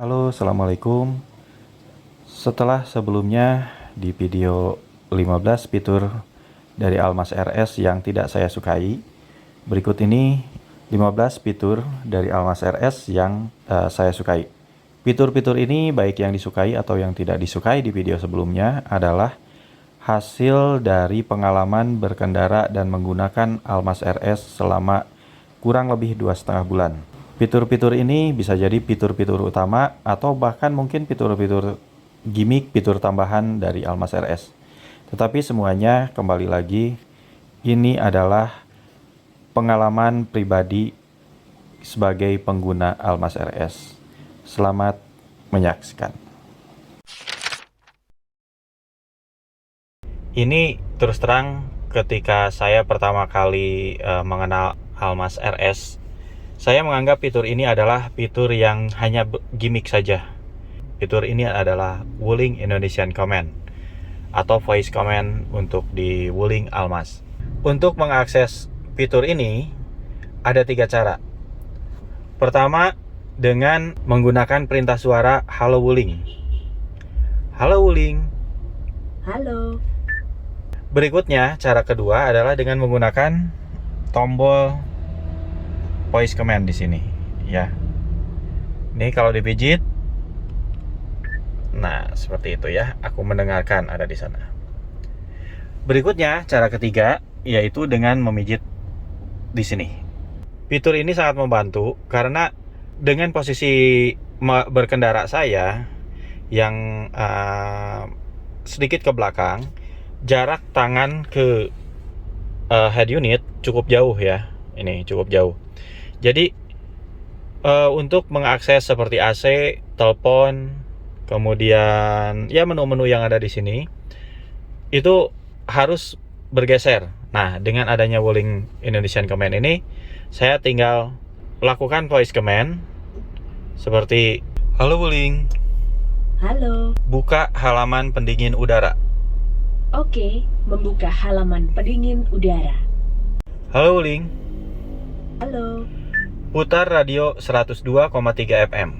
Halo, Assalamualaikum. Setelah sebelumnya di video 15 fitur dari Almas RS yang tidak saya sukai, berikut ini 15 fitur dari Almas RS yang saya sukai. Fitur-fitur ini baik yang disukai atau yang tidak disukai di video sebelumnya adalah hasil dari pengalaman berkendara dan menggunakan Almas RS selama kurang lebih 2,5 bulan. Fitur-fitur ini bisa jadi fitur-fitur utama atau bahkan mungkin fitur-fitur gimmick, fitur tambahan dari Almas RS. Tetapi semuanya kembali lagi, ini adalah pengalaman pribadi sebagai pengguna Almas RS. Selamat menyaksikan. Ini terus terang ketika saya pertama kali mengenal Almas RS, saya menganggap fitur ini adalah fitur yang hanya gimmick saja. Fitur ini adalah Wuling Indonesian Command atau voice command untuk di Wuling Almas. Untuk mengakses fitur ini ada 3 cara. Pertama, dengan menggunakan perintah suara Halo Wuling. Halo Wuling. Halo. Berikutnya, cara kedua adalah dengan menggunakan tombol voice command di sini, ya. Ini kalau dipijit, nah seperti itu ya. Aku mendengarkan ada di sana. Berikutnya, cara ketiga yaitu dengan memijit di sini. Fitur ini sangat membantu karena dengan posisi berkendara saya yang sedikit ke belakang, jarak tangan ke head unit cukup jauh ya. Ini cukup jauh. Jadi untuk mengakses seperti AC, telepon, kemudian ya menu-menu yang ada di sini itu harus bergeser. Nah, dengan adanya Wuling Indonesian Command ini, saya tinggal lakukan voice command seperti Halo Wuling. Halo. Buka halaman pendingin udara. Oke, membuka halaman pendingin udara. Halo Wuling. Halo. Putar radio 102,3 FM.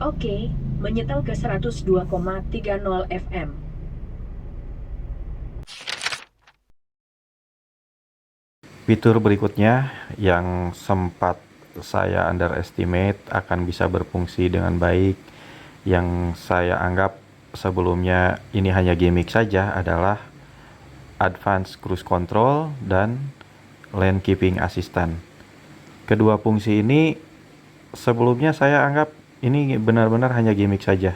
Oke, menyetel ke 102,30 FM. Fitur berikutnya yang sempat saya underestimate akan bisa berfungsi dengan baik, yang saya anggap sebelumnya ini hanya gimmick saja, adalah Advanced Cruise Control dan Lane Keeping Assistant. Kedua fungsi ini sebelumnya saya anggap ini benar-benar hanya gimmick saja.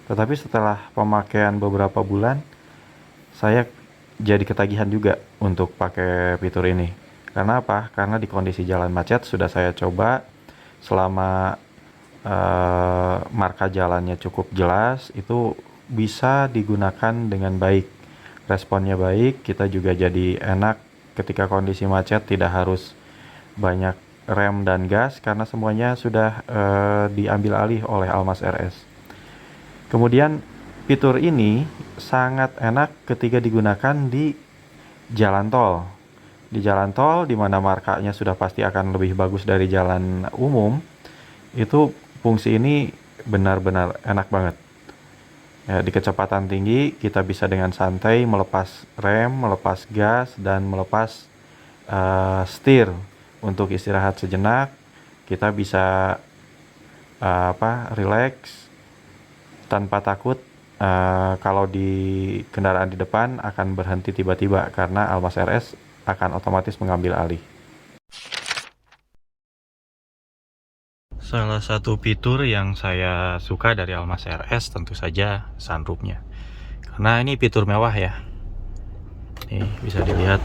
Tetapi setelah pemakaian beberapa bulan, saya jadi ketagihan juga untuk pakai fitur ini. Karena apa? Karena di kondisi jalan macet sudah saya coba selama marka jalannya cukup jelas, itu bisa digunakan dengan baik. Responnya baik, kita juga jadi enak ketika kondisi macet, tidak harus banyak rem dan gas karena semuanya sudah diambil alih oleh Almas RS. Kemudian fitur ini sangat enak ketika digunakan di jalan tol. Di jalan tol di mana markanya sudah pasti akan lebih bagus dari jalan umum, itu fungsi ini benar-benar enak banget. Ya, di kecepatan tinggi kita bisa dengan santai melepas rem, melepas gas, dan melepas setir. Untuk istirahat sejenak, kita bisa relax tanpa takut kalau di kendaraan di depan akan berhenti tiba-tiba karena Almas RS akan otomatis mengambil alih. Salah satu fitur yang saya suka dari Almas RS tentu saja sunroofnya, karena ini fitur mewah ya. Nih bisa dilihat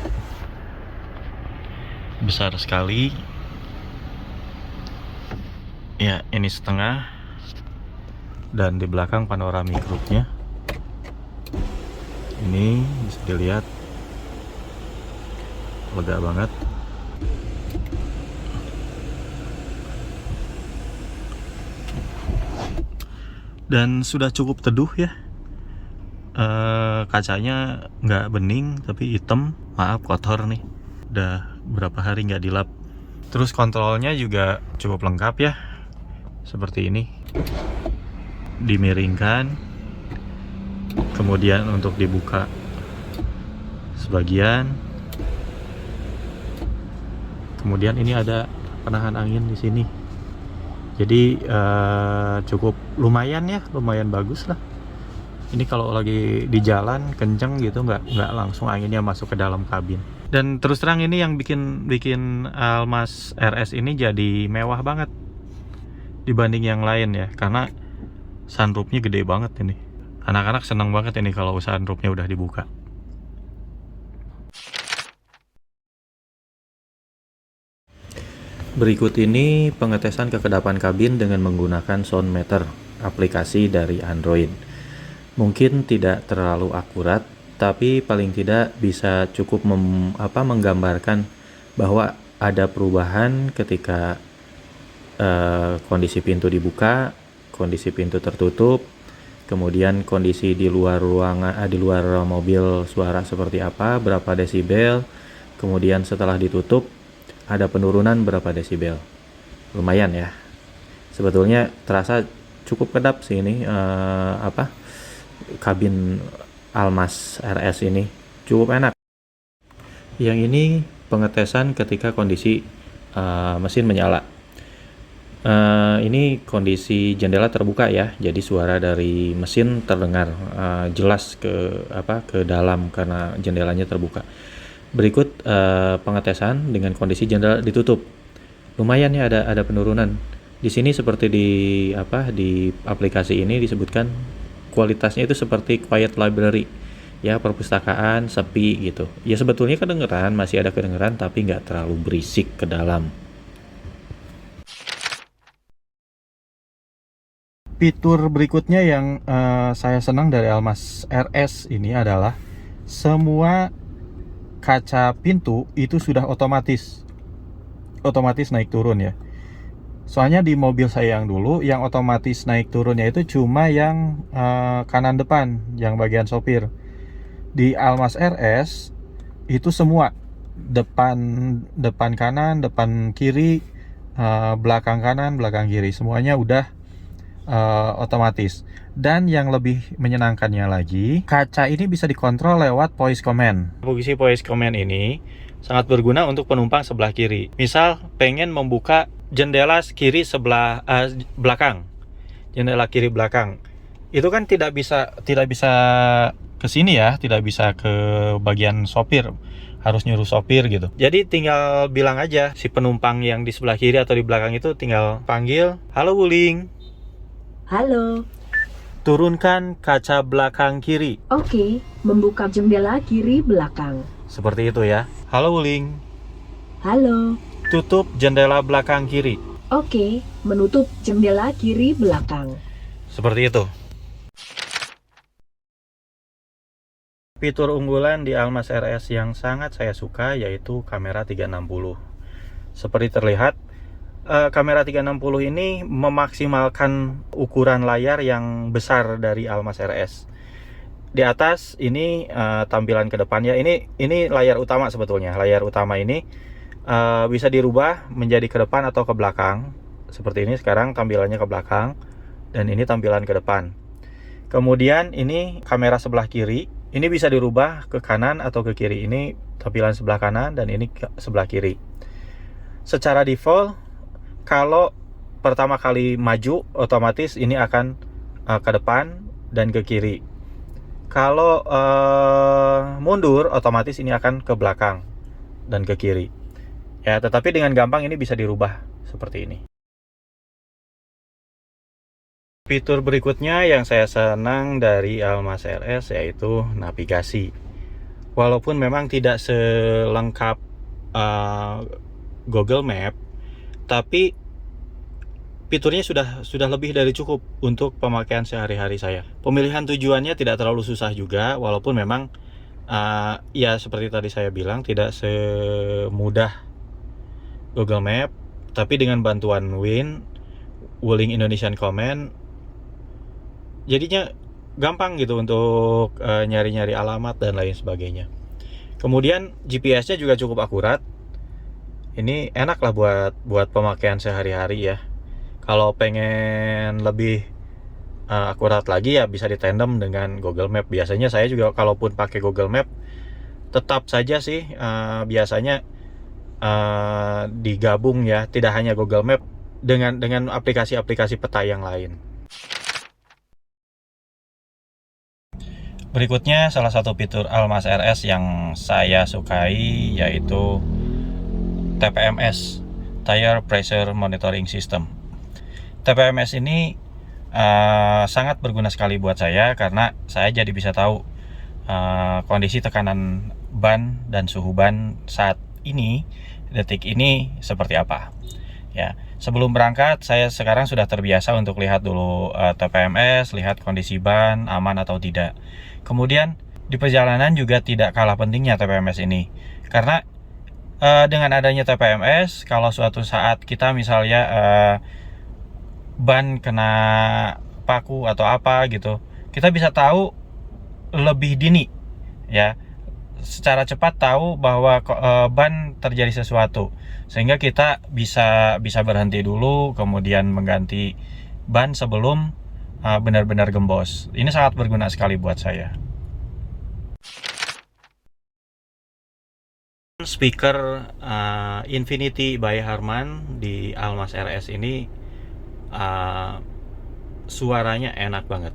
besar sekali ya, ini setengah, dan di belakang panoramic roofnya ini bisa dilihat lega banget. Dan sudah cukup teduh ya. Kacanya nggak bening tapi hitam, maaf kotor nih, udah berapa hari nggak dilap. Terus kontrolnya juga cukup lengkap ya. seperti ini, dimiringkan, kemudian untuk dibuka sebagian, kemudian ini ada penahan angin di sini. Jadi cukup lumayan ya, lumayan bagus lah. Ini kalau lagi di jalan kenceng gitu, nggak langsung anginnya masuk ke dalam kabin. Dan terus terang ini yang bikin Almas RS ini jadi mewah banget dibanding yang lain ya, karena sunroofnya gede banget ini. Anak-anak seneng banget ini kalau sunroofnya udah dibuka. Berikut ini pengetesan kekedapan kabin dengan menggunakan Soundmeter, aplikasi dari Android. Mungkin tidak terlalu akurat, tapi paling tidak bisa cukup menggambarkan bahwa ada perubahan ketika kondisi pintu dibuka, kondisi pintu tertutup, kemudian kondisi di luar ruangan, di luar mobil suara seperti apa, berapa desibel, kemudian setelah ditutup ada penurunan berapa desibel. Lumayan ya. Sebetulnya terasa cukup kedap sih ini kabin Almas RS ini cukup enak. Yang ini pengetesan ketika kondisi mesin menyala. Ini kondisi jendela terbuka ya, jadi suara dari mesin terdengar jelas ke dalam karena jendelanya terbuka. Berikut pengetesan dengan kondisi jendela ditutup. Lumayan ya, ada penurunan. Di sini seperti di aplikasi ini disebutkan kualitasnya itu seperti quiet library. Ya, perpustakaan sepi gitu. Ya sebetulnya masih ada kedengeran tapi nggak terlalu berisik ke dalam. Fitur berikutnya yang saya senang dari Almas RS ini adalah semua kaca pintu itu sudah otomatis naik turun ya. Soalnya di mobil saya yang dulu yang otomatis naik turunnya itu cuma yang kanan depan, yang bagian sopir. Di Almas RS itu semua depan kanan, depan kiri, belakang kanan, belakang kiri, semuanya udah otomatis. Dan yang lebih menyenangkannya lagi, kaca ini bisa dikontrol lewat voice command. Fungsi voice command ini sangat berguna untuk penumpang sebelah kiri. Misal pengen membuka jendela kiri sebelah belakang, jendela kiri belakang, itu kan tidak bisa ke sini ya, tidak bisa ke bagian sopir, harus nyuruh sopir gitu. Jadi tinggal bilang aja si penumpang yang di sebelah kiri atau di belakang itu tinggal panggil, "Halo Wuling, Halo. turunkan kaca belakang kiri." Oke, membuka jendela kiri belakang. Seperti itu ya. "Halo Wuling, Halo. tutup jendela belakang kiri." Oke, menutup jendela kiri belakang. Seperti itu. Fitur unggulan di Almas RS yang sangat saya suka yaitu kamera 360. Seperti terlihat, kamera 360 ini memaksimalkan ukuran layar yang besar dari Almas RS. Di atas ini tampilan ke depannya, ini layar utama sebetulnya. Layar utama ini bisa dirubah menjadi ke depan atau ke belakang. Seperti ini sekarang tampilannya ke belakang, dan ini tampilan ke depan. Kemudian ini kamera sebelah kiri, ini bisa dirubah ke kanan atau ke kiri. Ini tampilan sebelah kanan dan ini sebelah kiri. Secara default, kalau pertama kali maju, otomatis ini akan ke depan dan ke kiri. Kalau mundur, otomatis ini akan ke belakang dan ke kiri. Ya, tetapi dengan gampang ini bisa dirubah seperti ini. Fitur berikutnya yang saya senang dari Almas RS yaitu navigasi. Walaupun memang tidak selengkap Google Map, tapi fiturnya sudah lebih dari cukup untuk pemakaian sehari-hari saya. Pemilihan tujuannya tidak terlalu susah juga, walaupun memang ya seperti tadi saya bilang tidak semudah Google Map, tapi dengan bantuan Wuling Indonesian Command jadinya gampang gitu untuk nyari-nyari alamat dan lain sebagainya. Kemudian GPS-nya juga cukup akurat. Ini enak lah buat pemakaian sehari-hari ya. Kalau pengen lebih akurat lagi ya bisa ditandem dengan Google Map. Biasanya saya juga kalaupun pakai Google Map tetap saja sih biasanya digabung ya, tidak hanya Google Map dengan aplikasi-aplikasi peta yang lain. Berikutnya salah satu fitur Almas RS yang saya sukai yaitu TPMS, Tire Pressure Monitoring System. TPMS ini sangat berguna sekali buat saya karena saya jadi bisa tahu kondisi tekanan ban dan suhu ban saat ini, detik ini seperti apa. Ya, sebelum berangkat saya sekarang sudah terbiasa untuk lihat dulu TPMS, lihat kondisi ban aman atau tidak. Kemudian di perjalanan juga tidak kalah pentingnya TPMS ini, karena dengan adanya TPMS, kalau suatu saat kita misalnya ban kena paku atau apa gitu, kita bisa tahu lebih dini ya, secara cepat tahu bahwa ban terjadi sesuatu, sehingga kita bisa berhenti dulu kemudian mengganti ban sebelum benar-benar gembos. Ini sangat berguna sekali buat saya. Speaker Infinity by Harman di Almas RS ini suaranya enak banget.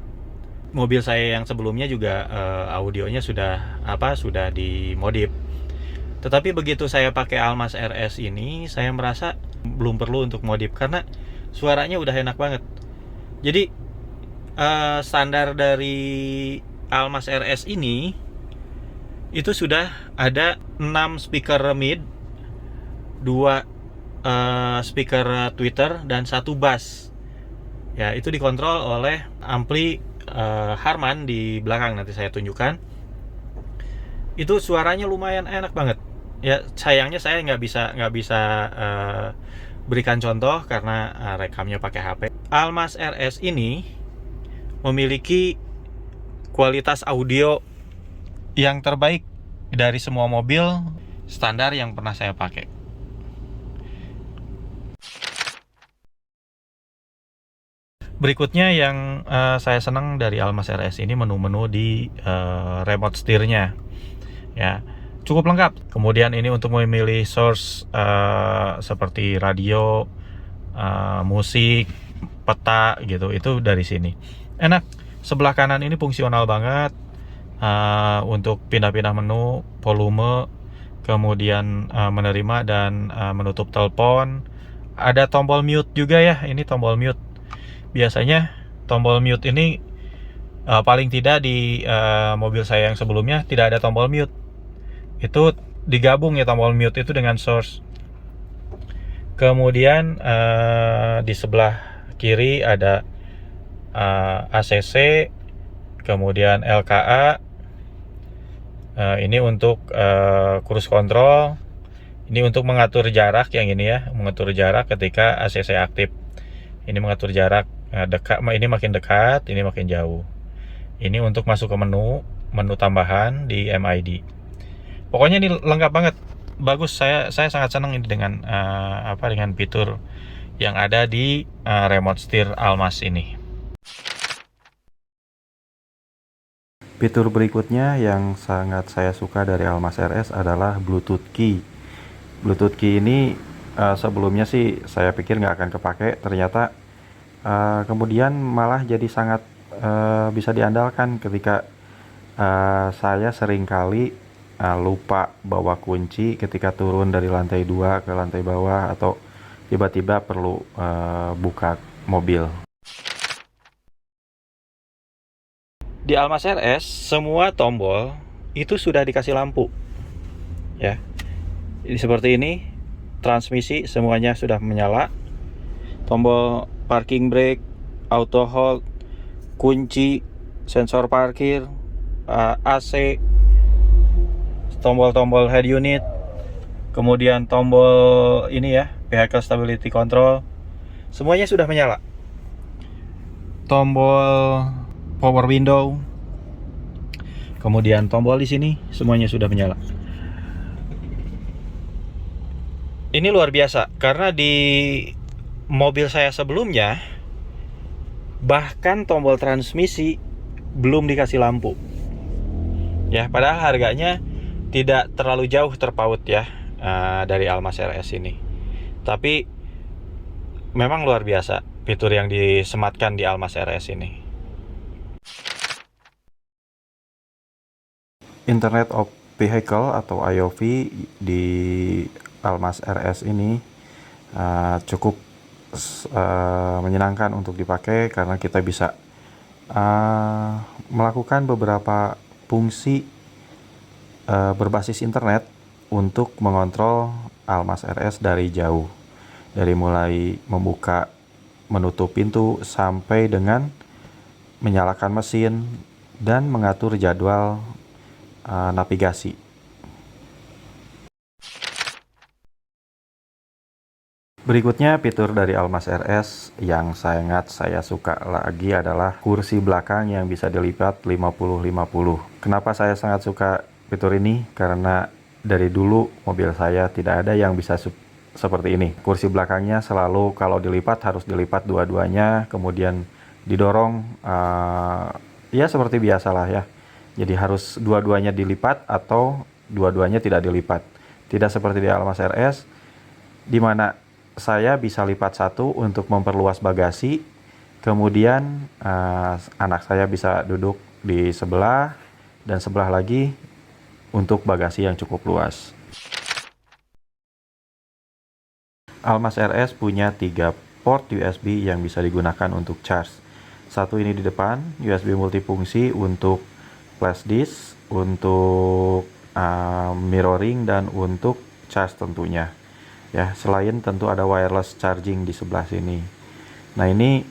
Mobil saya yang sebelumnya juga audionya sudah dimodif. Tetapi begitu saya pakai Almas RS ini, saya merasa belum perlu untuk modif karena suaranya udah enak banget. Jadi standar dari Almas RS ini itu sudah ada 6 speaker mid, 2 speaker tweeter, dan 1 bass. Ya, itu dikontrol oleh ampli Harman di belakang, nanti saya tunjukkan. Itu suaranya lumayan enak banget. Ya, sayangnya saya nggak bisa berikan contoh karena rekamnya pakai HP. Almas RS ini memiliki kualitas audio yang terbaik dari semua mobil standar yang pernah saya pakai. Berikutnya yang saya senang dari Almas RS ini menu-menu di remote setirnya. Ya, cukup lengkap. Kemudian ini untuk memilih source seperti radio, musik, peta gitu, itu dari sini. Enak. Sebelah kanan ini fungsional banget untuk pindah-pindah menu, volume, kemudian menerima dan menutup telepon. Ada tombol mute juga ya, ini tombol mute. Biasanya tombol mute ini paling tidak di mobil saya yang sebelumnya tidak ada tombol mute. Itu digabung ya tombol mute itu dengan source. Kemudian di sebelah kiri ada ACC, kemudian LKA. Ini untuk cruise control. Ini untuk mengatur jarak yang ini ya, mengatur jarak ketika ACC aktif. Ini mengatur jarak dekat, ini makin dekat, ini makin jauh. Ini untuk masuk ke menu tambahan di MID. Pokoknya ini lengkap banget, bagus. Saya sangat senang ini dengan dengan fitur yang ada di remote steer Almas ini. Fitur berikutnya yang sangat saya suka dari Almas RS adalah Bluetooth Key. Bluetooth Key ini sebelumnya sih saya pikir nggak akan kepake, ternyata kemudian malah jadi sangat bisa diandalkan ketika saya seringkali lupa bawa kunci ketika turun dari lantai 2 ke lantai bawah, atau tiba-tiba perlu buka mobil. Di Almas RS semua tombol itu sudah dikasih lampu ya. Ini seperti ini, transmisi semuanya sudah menyala. Tombol parking brake, auto hold, kunci, sensor parkir, AC, tombol-tombol head unit, kemudian tombol ini ya, vehicle stability control, semuanya sudah menyala. Tombol power window, kemudian tombol di sini semuanya sudah menyala. Ini luar biasa karena di mobil saya sebelumnya, bahkan tombol transmisi belum dikasih lampu. Ya, padahal harganya tidak terlalu jauh terpaut ya dari Almas RS ini. Tapi memang luar biasa fitur yang disematkan di Almas RS ini. Internet of Vehicle atau IOV di Almas RS ini cukup menyenangkan untuk dipakai karena kita bisa melakukan beberapa fungsi berbasis internet untuk mengontrol Almas RS dari jauh, dari mulai membuka, menutup pintu sampai dengan menyalakan mesin dan mengatur jadwal navigasi. Berikutnya fitur dari Almas RS yang sangat saya suka lagi adalah kursi belakang yang bisa dilipat 50-50. Kenapa saya sangat suka fitur ini? Karena dari dulu mobil saya tidak ada yang bisa seperti ini. Kursi belakangnya selalu kalau dilipat harus dilipat dua-duanya, kemudian didorong ya seperti biasalah ya. Jadi harus dua-duanya dilipat atau dua-duanya tidak dilipat. Tidak seperti di Almas RS di mana saya bisa lipat satu untuk memperluas bagasi, kemudian anak saya bisa duduk di sebelah dan sebelah lagi untuk bagasi yang cukup luas. Almas RS punya 3 port USB yang bisa digunakan untuk charge. Satu ini di depan, USB multifungsi untuk flash disk, untuk mirroring dan untuk charge tentunya. Ya, selain tentu ada wireless charging di sebelah sini. Nah, ini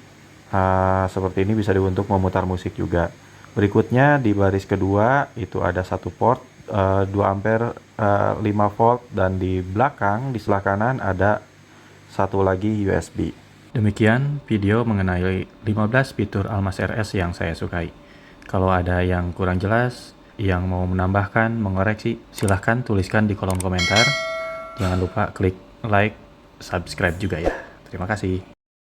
seperti ini bisa untuk memutar musik juga. Berikutnya di baris kedua itu ada satu port 2 ampere 5 volt dan di belakang di sebelah kanan ada satu lagi USB. Demikian video mengenai 15 fitur Almas RS yang saya sukai. Kalau ada yang kurang jelas, yang mau menambahkan, mengoreksi, silahkan tuliskan di kolom komentar. Jangan lupa klik like, subscribe juga ya. Terima kasih.